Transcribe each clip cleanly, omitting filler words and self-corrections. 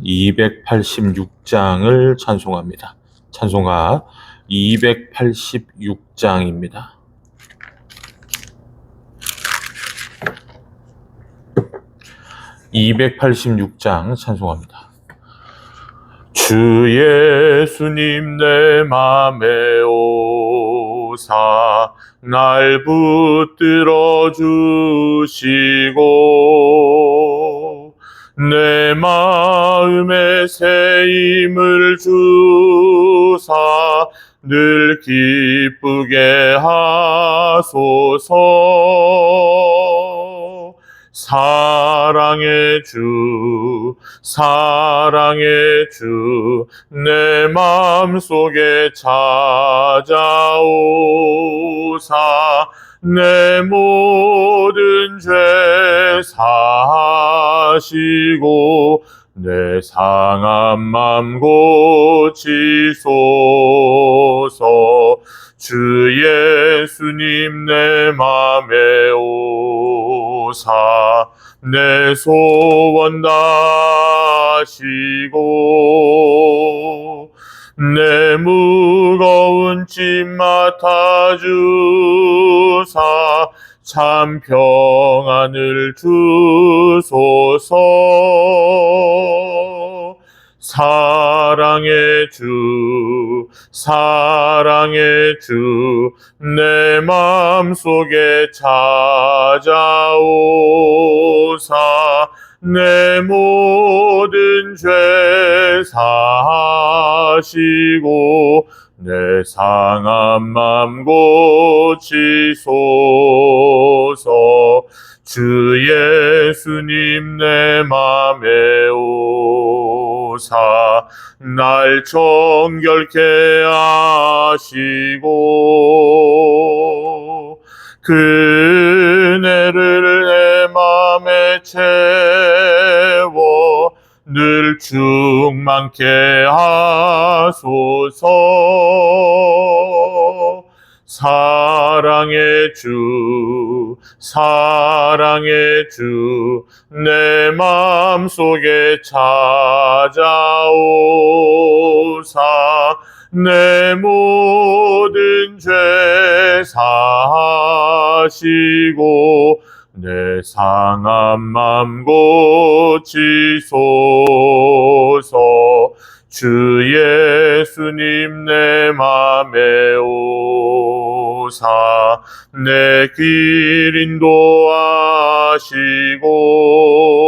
286장을 찬송합니다. 찬송가 286장입니다. (286장) 찬송합니다. 주 예수님 내 맘에 오사 날 붙들어 주시고 내 마음에 새 힘을 주사 늘 기쁘게 하소서. 사랑의 주 내 마음속에 찾아오사 내 모든 죄 사하시고 내 상한 맘 고치소서. 주 예수님 내 맘에 오사 내 소원 다하시고 내 무거운 짐 맡아주사 참 평안을 주소서. 사랑의 주 내 마음속에 찾아오사 내 모든 죄 사하시고 내 상한 맘 고치소서. 주 예수님 내 맘에 오사 날 정결케 하시고 그네를 내 맘에 채워 늘 충만케 하소서. 사랑의 주 내 마음속에 찾아오사 내 모든 죄 사하시고 내 상한 맘 고치소서. 주 예수님 내 맘에 오사 내 길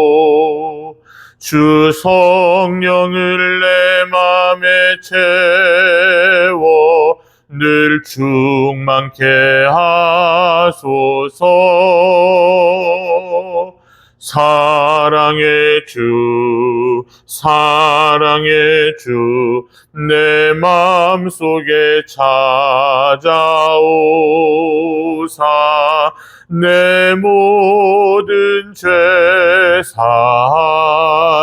인도하시고 주 성령을 내 맘에 채워 늘 충만케 하소서. 사랑의 주 내 마음속에 찾아오사 내 모든 죄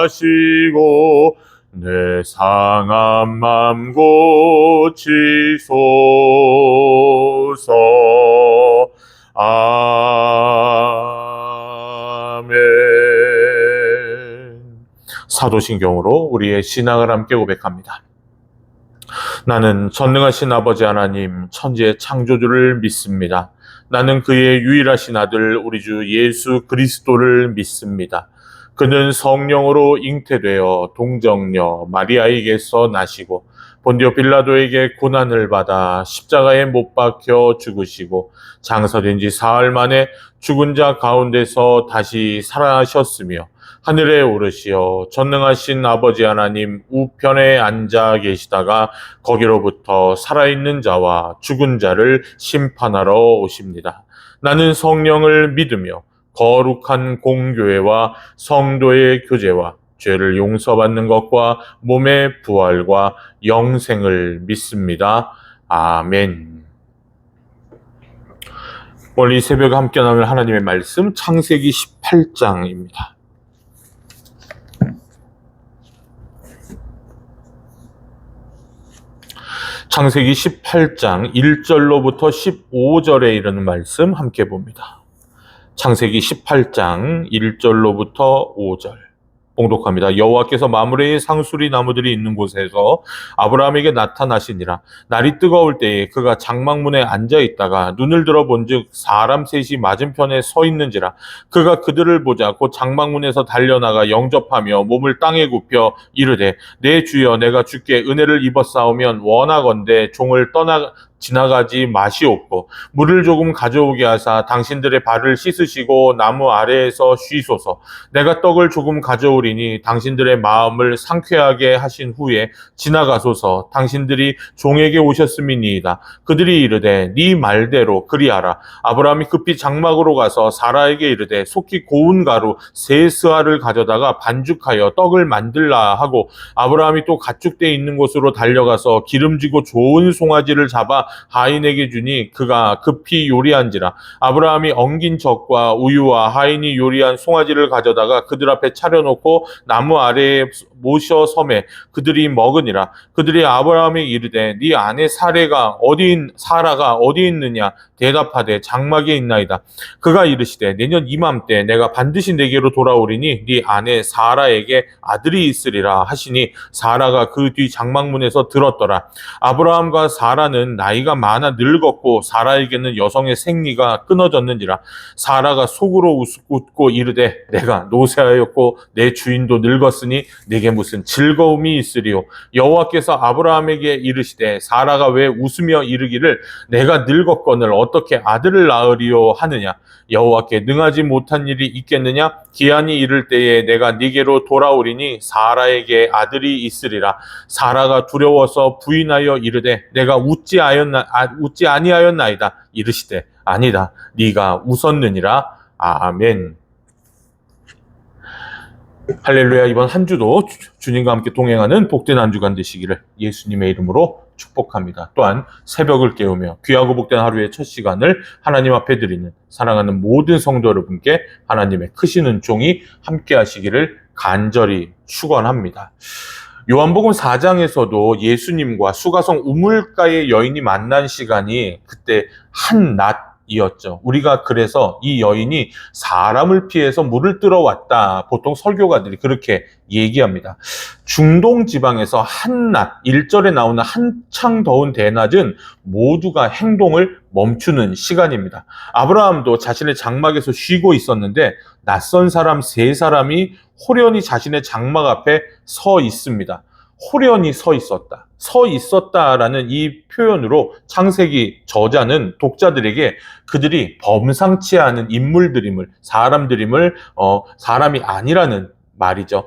사하시고 내 상한 맘 고치소서. 아멘. 사도신경으로 우리의 신앙을 함께 고백합니다. 나는 전능하신 아버지 하나님 천지의 창조주를 믿습니다. 나는 그의 유일하신 아들 우리 주 예수 그리스도를 믿습니다. 그는 성령으로 잉태되어 동정녀 마리아에게서 나시고 본디오 빌라도에게 고난을 받아 십자가에 못 박혀 죽으시고 장사된 지 사흘 만에 죽은 자 가운데서 다시 살아나셨으며 하늘에 오르시어 전능하신 아버지 하나님 우편에 앉아 계시다가 거기로부터 살아있는 자와 죽은 자를 심판하러 오십니다. 나는 성령을 믿으며 거룩한 공교회와 성도의 교제와 죄를 용서받는 것과 몸의 부활과 영생을 믿습니다. 아멘. 오늘 이 새벽에 함께 나눌 하나님의 말씀 창세기 18장입니다. 창세기 18장 1절로부터 15절에 이르는 말씀 함께 봅니다. 창세기 18장 1절로부터 5절. 봉독합니다. 여호와께서 마므레의 상수리 나무들이 있는 곳에서 아브라함에게 나타나시니라. 날이 뜨거울 때에 그가 장막문에 앉아 있다가 눈을 들어 본즉 사람 셋이 맞은편에 서 있는지라. 그가 그들을 보자 곧 장막문에서 달려나가 영접하며 몸을 땅에 굽혀 이르되 내 주여 내가 주께 은혜를 입었사오면 원하건대 종을 떠나 지나가지 마시옵고 물을 조금 가져오게 하사 당신들의 발을 씻으시고 나무 아래에서 쉬소서. 내가 떡을 조금 가져오리니 당신들의 마음을 상쾌하게 하신 후에 지나가소서. 당신들이 종에게 오셨음이니이다. 그들이 이르되 네 말대로 그리하라. 아브라함이 급히 장막으로 가서 사라에게 이르되 속히 고운 가루 세 스아를 가져다가 반죽하여 떡을 만들라 하고 아브라함이 또 가축대 있는 곳으로 달려가서 기름지고 좋은 송아지를 잡아 하인에게 주니 그가 급히 요리한지라. 아브라함이 엉긴 젖과 우유와 하인이 요리한 송아지를 가져다가 그들 앞에 차려놓고 나무 아래에 모셔 섬에 그들이 먹으니라. 그들이 아브라함에 이르되 네 아내 사라가 어디 있느냐 대답하되 장막에 있나이다. 그가 이르시되 내년 이맘때 내가 반드시 내게로 돌아오리니 네 아내 사라에게 아들이 있으리라 하시니 사라가 그 뒤 장막문에서 들었더라. 아브라함과 사라는 나이가 많아 늙었고 사라에게는 여성의 생리가 끊어졌는지라. 사라가 속으로 웃고 이르되 내가 노쇠하였고 내 주인도 늙었으니 내게 무슨 즐거움이 있으리요. 여호와께서 아브라함에게 이르시되 사라가 왜 웃으며 이르기를 내가 늙었거늘 어떻게 아들을 낳으리요 하느냐. 여호와께 능하지 못한 일이 있겠느냐. 기한이 이를 때에 내가 네게로 돌아오리니 사라에게 아들이 있으리라. 사라가 두려워서 부인하여 이르되 내가 웃지 아니하였나이다. 이르시되 아니다 네가 웃었느니라. 아멘. 할렐루야. 이번 한 주도 주님과 함께 동행하는 복된 한 주간 되시기를 예수님의 이름으로 축복합니다. 또한 새벽을 깨우며 귀하고 복된 하루의 첫 시간을 하나님 앞에 드리는 사랑하는 모든 성도 여러분께 하나님의 크신 은총이 함께 하시기를 간절히 축원합니다. 요한복음 4장에서도 예수님과 수가성 우물가의 여인이 만난 시간이 그때 한낮이었죠. 우리가 그래서 이 여인이 사람을 피해서 물을 들어왔다. 보통 설교가들이 그렇게 얘기합니다. 중동 지방에서 한낮, 1절에 나오는 한창 더운 대낮은 모두가 행동을 멈추는 시간입니다. 아브라함도 자신의 장막에서 쉬고 있었는데 낯선 사람 세 사람이 호련히 자신의 장막 앞에 서 있습니다. 호련히 서 있었다. 서 있었다라는 이 표현으로 창세기 저자는 독자들에게 그들이 범상치 않은 인물들임을, 사람들임을, 사람이 아니라는 말이죠.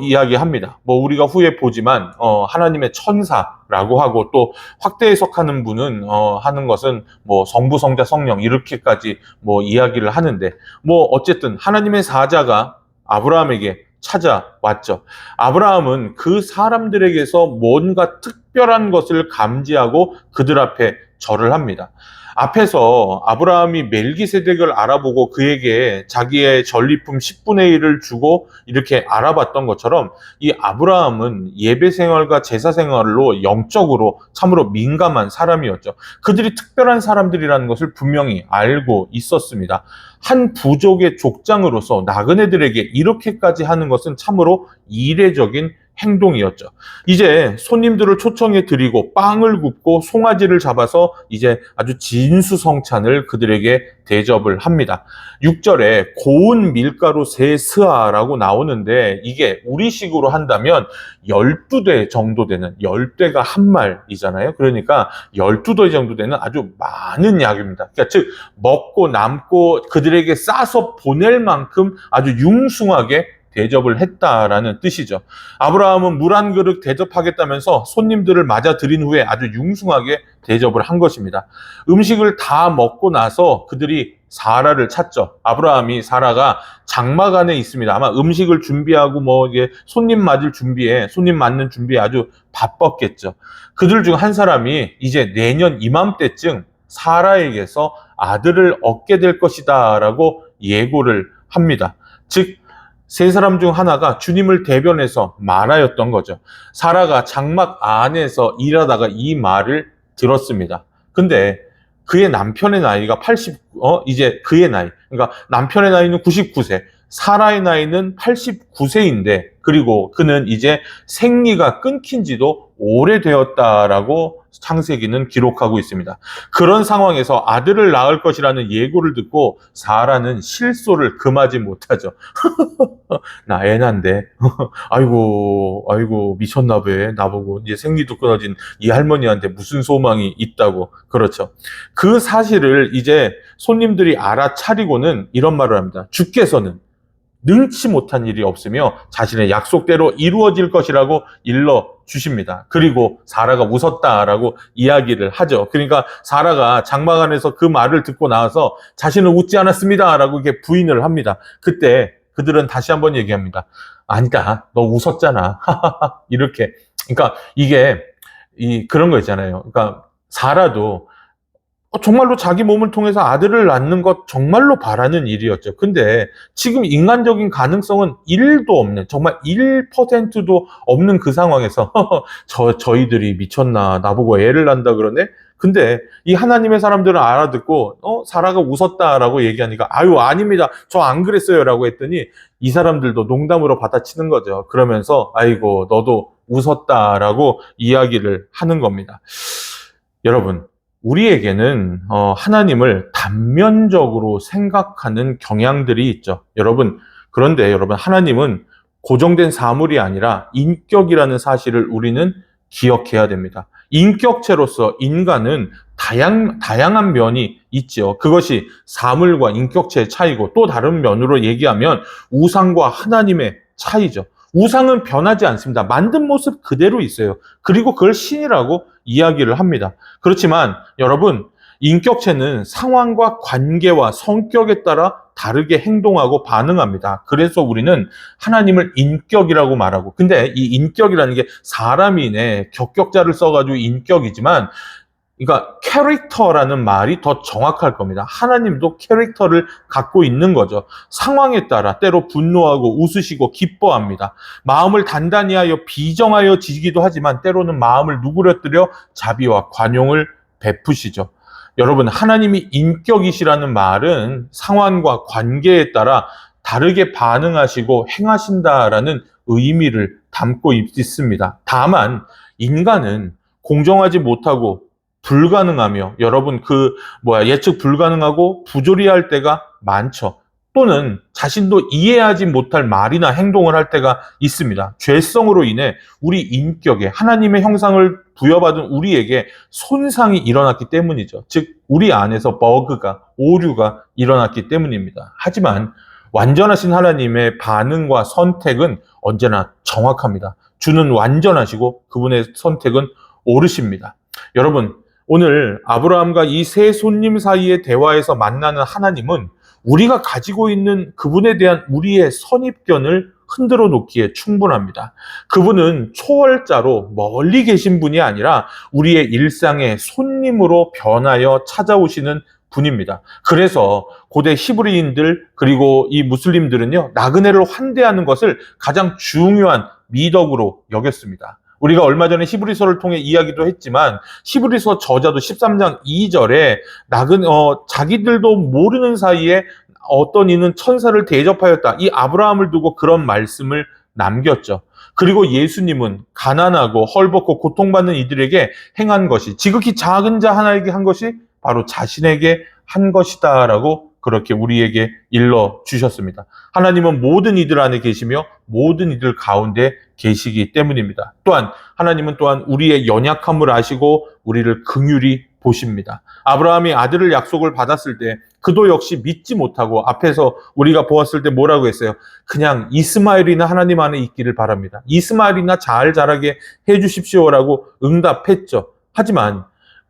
이야기합니다. 우리가 후에 보지만, 하나님의 천사라고 하고 또 확대 해석하는 분은, 하는 것은 성부, 성자, 성령 이렇게까지 이야기를 하는데, 어쨌든 하나님의 사자가 아브라함에게 찾아왔죠. 아브라함은 그 사람들에게서 뭔가 특별한 것을 감지하고 그들 앞에 절을 합니다. 앞에서 아브라함이 멜기세덱을 알아보고 그에게 자기의 전리품 10분의 1을 주고 이렇게 알아봤던 것처럼 이 아브라함은 예배 생활과 제사 생활로 영적으로 참으로 민감한 사람이었죠. 그들이 특별한 사람들이라는 것을 분명히 알고 있었습니다. 한 부족의 족장으로서 나그네들에게 이렇게까지 하는 것은 참으로 이례적인 행동이었죠. 이제 손님들을 초청해 드리고 빵을 굽고 송아지를 잡아서 이제 아주 진수성찬을 그들에게 대접을 합니다. 6절에 고운 밀가루 세 스아라고 나오는데 이게 우리식으로 한다면 12대 정도 되는 10대가 한 말이잖아요. 그러니까 12대 정도 되는 아주 많은 양입니다. 그러니까 즉 먹고 남고 그들에게 싸서 보낼 만큼 아주 융숭하게 대접을 했다라는 뜻이죠. 아브라함은 물 한 그릇 대접하겠다면서 손님들을 맞아 들인 후에 아주 융숭하게 대접을 한 것입니다. 음식을 다 먹고 나서 그들이 사라를 찾죠. 아브라함이 사라가 장막 안에 있습니다. 아마 음식을 준비하고 이게 손님 맞는 준비에 아주 바빴겠죠. 그들 중 한 사람이 이제 내년 이맘때쯤 사라에게서 아들을 얻게 될 것이다라고 예고를 합니다. 즉 세 사람 중 하나가 주님을 대변해서 말하였던 거죠. 사라가 장막 안에서 일하다가 이 말을 들었습니다. 근데 그의 남편의 나이가 이제 그의 나이, 그러니까 남편의 나이는 99세, 사라의 나이는 89세인데 그리고 그는 이제 생리가 끊긴 지도 오래되었다라고 창세기는 기록하고 있습니다. 그런 상황에서 아들을 낳을 것이라는 예고를 듣고 사라는 실소를 금하지 못하죠. 나 애 난데 아이고 미쳤나 봐. 나보고 이제 생리도 끊어진 이 할머니한테 무슨 소망이 있다고. 그렇죠. 그 사실을 이제 손님들이 알아차리고는 이런 말을 합니다. 주께서는 능치 못한 일이 없으며 자신의 약속대로 이루어질 것이라고 일러 주십니다. 그리고 사라가 웃었다라고 이야기를 하죠. 그러니까 사라가 장막 안에서 그 말을 듣고 나와서 자신은 웃지 않았습니다라고 이렇게 부인을 합니다. 그때 그들은 다시 한번 얘기합니다. 아니다, 너 웃었잖아. 이렇게. 그러니까 이게 그런 거 있잖아요. 그러니까 사라도 정말로 자기 몸을 통해서 아들을 낳는 것 정말로 바라는 일이었죠. 근데 지금 인간적인 가능성은 1도 없는, 정말 1%도 없는 그 상황에서 저희들이 미쳤나, 나보고 애를 낳는다 그러네? 근데 이 하나님의 사람들은 알아듣고 사라가 웃었다라고 얘기하니까 아유 아닙니다, 저 안 그랬어요라고 했더니 이 사람들도 농담으로 받아치는 거죠. 그러면서 아이고 너도 웃었다라고 이야기를 하는 겁니다. 여러분, 우리에게는 하나님을 단면적으로 생각하는 경향들이 있죠. 그런데 여러분, 하나님은 고정된 사물이 아니라 인격이라는 사실을 우리는 기억해야 됩니다. 인격체로서 인간은 다양한 면이 있죠. 그것이 사물과 인격체의 차이고, 또 다른 면으로 얘기하면 우상과 하나님의 차이죠. 우상은 변하지 않습니다. 만든 모습 그대로 있어요. 그리고 그걸 신이라고 이야기를 합니다. 그렇지만 여러분, 인격체는 상황과 관계와 성격에 따라 다르게 행동하고 반응합니다. 그래서 우리는 하나님을 인격이라고 말하고, 근데 이 인격이라는 게 사람이네, 격격자를 써가지고 인격이지만, 그러니까 캐릭터라는 말이 더 정확할 겁니다. 하나님도 캐릭터를 갖고 있는 거죠. 상황에 따라 때로 분노하고 웃으시고 기뻐합니다. 마음을 단단히 하여 비정하여 지기도 하지만 때로는 마음을 누그러뜨려 자비와 관용을 베푸시죠. 여러분, 하나님이 인격이시라는 말은 상황과 관계에 따라 다르게 반응하시고 행하신다라는 의미를 담고 있습니다. 다만 인간은 공정하지 못하고 불가능하며, 여러분 예측 불가능하고 부조리할 때가 많죠. 또는 자신도 이해하지 못할 말이나 행동을 할 때가 있습니다. 죄성으로 인해 우리 인격에 하나님의 형상을 부여받은 우리에게 손상이 일어났기 때문이죠. 즉 우리 안에서 오류가 일어났기 때문입니다. 하지만 완전하신 하나님의 반응과 선택은 언제나 정확합니다. 주는 완전하시고 그분의 선택은 옳으십니다. 여러분, 오늘 아브라함과 이 세 손님 사이의 대화에서 만나는 하나님은 우리가 가지고 있는 그분에 대한 우리의 선입견을 흔들어 놓기에 충분합니다. 그분은 초월자로 멀리 계신 분이 아니라 우리의 일상의 손님으로 변하여 찾아오시는 분입니다. 그래서 고대 히브리인들 그리고 이 무슬림들은요, 나그네를 환대하는 것을 가장 중요한 미덕으로 여겼습니다. 우리가 얼마 전에 히브리서를 통해 이야기도 했지만 히브리서 저자도 13장 2절에 자기들도 모르는 사이에 어떤 이는 천사를 대접하였다, 이 아브라함을 두고 그런 말씀을 남겼죠. 그리고 예수님은 가난하고 헐벗고 고통받는 이들에게 행한 것이, 지극히 작은 자 하나에게 한 것이 바로 자신에게 한 것이다라고 그렇게 우리에게 일러 주셨습니다. 하나님은 모든 이들 안에 계시며 모든 이들 가운데 계시기 때문입니다. 또한 하나님은 우리의 연약함을 아시고 우리를 긍휼히 보십니다. 아브라함이 아들을 약속을 받았을 때 그도 역시 믿지 못하고 앞에서 우리가 보았을 때 뭐라고 했어요? 그냥 이스마엘이나 하나님 안에 있기를 바랍니다. 이스마엘이나 잘 자라게 해주십시오라고 응답했죠. 하지만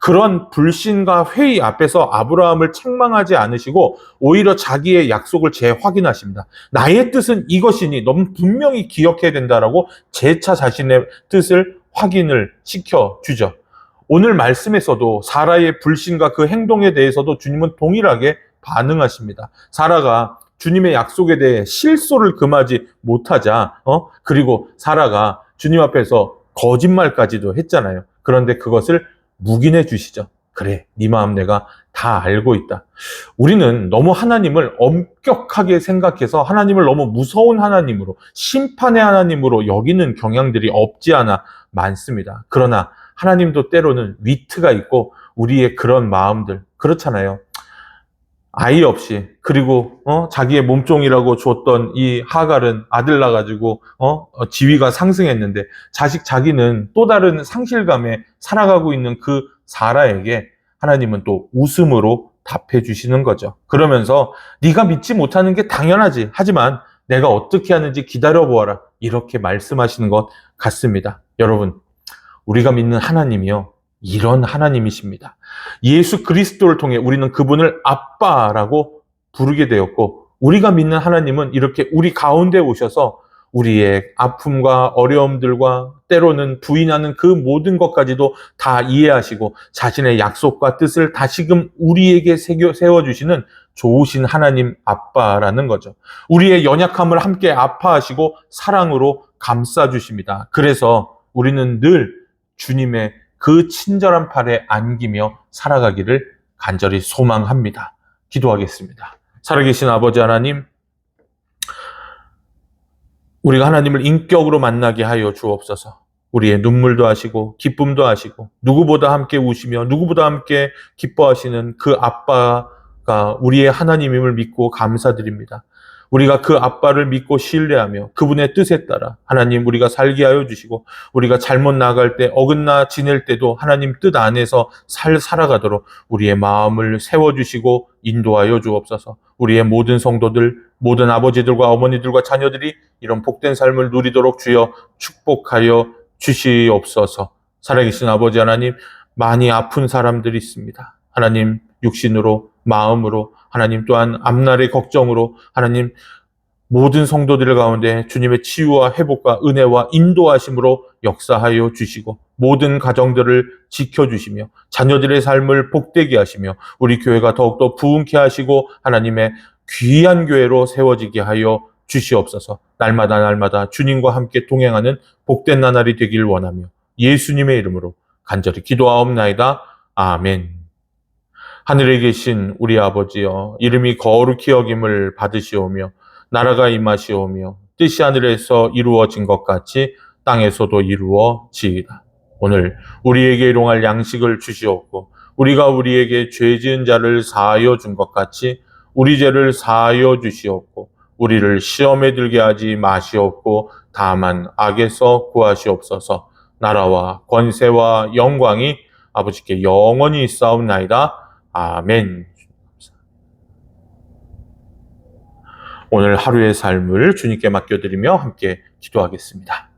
그런 불신과 회의 앞에서 아브라함을 책망하지 않으시고 오히려 자기의 약속을 재확인하십니다. 나의 뜻은 이것이니 넌 분명히 기억해야 된다라고 재차 자신의 뜻을 확인을 시켜주죠. 오늘 말씀에서도 사라의 불신과 그 행동에 대해서도 주님은 동일하게 반응하십니다. 사라가 주님의 약속에 대해 실소를 금하지 못하자 그리고 사라가 주님 앞에서 거짓말까지도 했잖아요. 그런데 그것을 묵인해 주시죠. 그래, 네 마음 내가 다 알고 있다. 우리는 너무 하나님을 엄격하게 생각해서 하나님을 너무 무서운 하나님으로, 심판의 하나님으로 여기는 경향들이 없지 않아 많습니다. 그러나 하나님도 때로는 위트가 있고 우리의 그런 마음들, 그렇잖아요. 아이 없이, 그리고 자기의 몸종이라고 줬던 이 하갈은 아들 낳아가지고 지위가 상승했는데 자기는 또 다른 상실감에 살아가고 있는 그 사라에게 하나님은 또 웃음으로 답해 주시는 거죠. 그러면서 네가 믿지 못하는 게 당연하지. 하지만 내가 어떻게 하는지 기다려 보아라. 이렇게 말씀하시는 것 같습니다. 여러분, 우리가 믿는 하나님이요, 이런 하나님이십니다. 예수 그리스도를 통해 우리는 그분을 아빠라고 부르게 되었고, 우리가 믿는 하나님은 이렇게 우리 가운데 오셔서 우리의 아픔과 어려움들과 때로는 부인하는 그 모든 것까지도 다 이해하시고 자신의 약속과 뜻을 다시금 우리에게 세워주시는 좋으신 하나님 아빠라는 거죠. 우리의 연약함을 함께 아파하시고 사랑으로 감싸주십니다. 그래서 우리는 늘 주님의 그 친절한 팔에 안기며 살아가기를 간절히 소망합니다. 기도하겠습니다. 살아계신 아버지 하나님, 우리가 하나님을 인격으로 만나게 하여 주옵소서. 우리의 눈물도 하시고 기쁨도 하시고 누구보다 함께 우시며 누구보다 함께 기뻐하시는 그 아빠가 우리의 하나님임을 믿고 감사드립니다. 우리가 그 아빠를 믿고 신뢰하며 그분의 뜻에 따라 하나님 우리가 살게 하여 주시고, 우리가 잘못 나갈 때 어긋나 지낼 때도 하나님 뜻 안에서 살아가도록 우리의 마음을 세워주시고 인도하여 주옵소서. 우리의 모든 성도들, 모든 아버지들과 어머니들과 자녀들이 이런 복된 삶을 누리도록 주여 축복하여 주시옵소서. 살아계신 아버지 하나님, 많이 아픈 사람들이 있습니다. 하나님, 육신으로, 마음으로, 하나님 또한 앞날의 걱정으로, 하나님 모든 성도들 가운데 주님의 치유와 회복과 은혜와 인도하심으로 역사하여 주시고, 모든 가정들을 지켜주시며 자녀들의 삶을 복되게 하시며 우리 교회가 더욱더 부흥케 하시고 하나님의 귀한 교회로 세워지게 하여 주시옵소서. 날마다 주님과 함께 동행하는 복된 나날이 되길 원하며 예수님의 이름으로 간절히 기도하옵나이다. 아멘. 하늘에 계신 우리 아버지여, 이름이 거룩히 여김을 받으시오며 나라가 임하시오며 뜻이 하늘에서 이루어진 것 같이 땅에서도 이루어지이다. 오늘 우리에게 일용할 양식을 주시옵고 우리가 우리에게 죄 지은 자를 사하여 준 것 같이 우리 죄를 사하여 주시옵고 우리를 시험에 들게 하지 마시옵고 다만 악에서 구하시옵소서. 나라와 권세와 영광이 아버지께 영원히 있사옵나이다. 아멘. 오늘 하루의 삶을 주님께 맡겨드리며 함께 기도하겠습니다.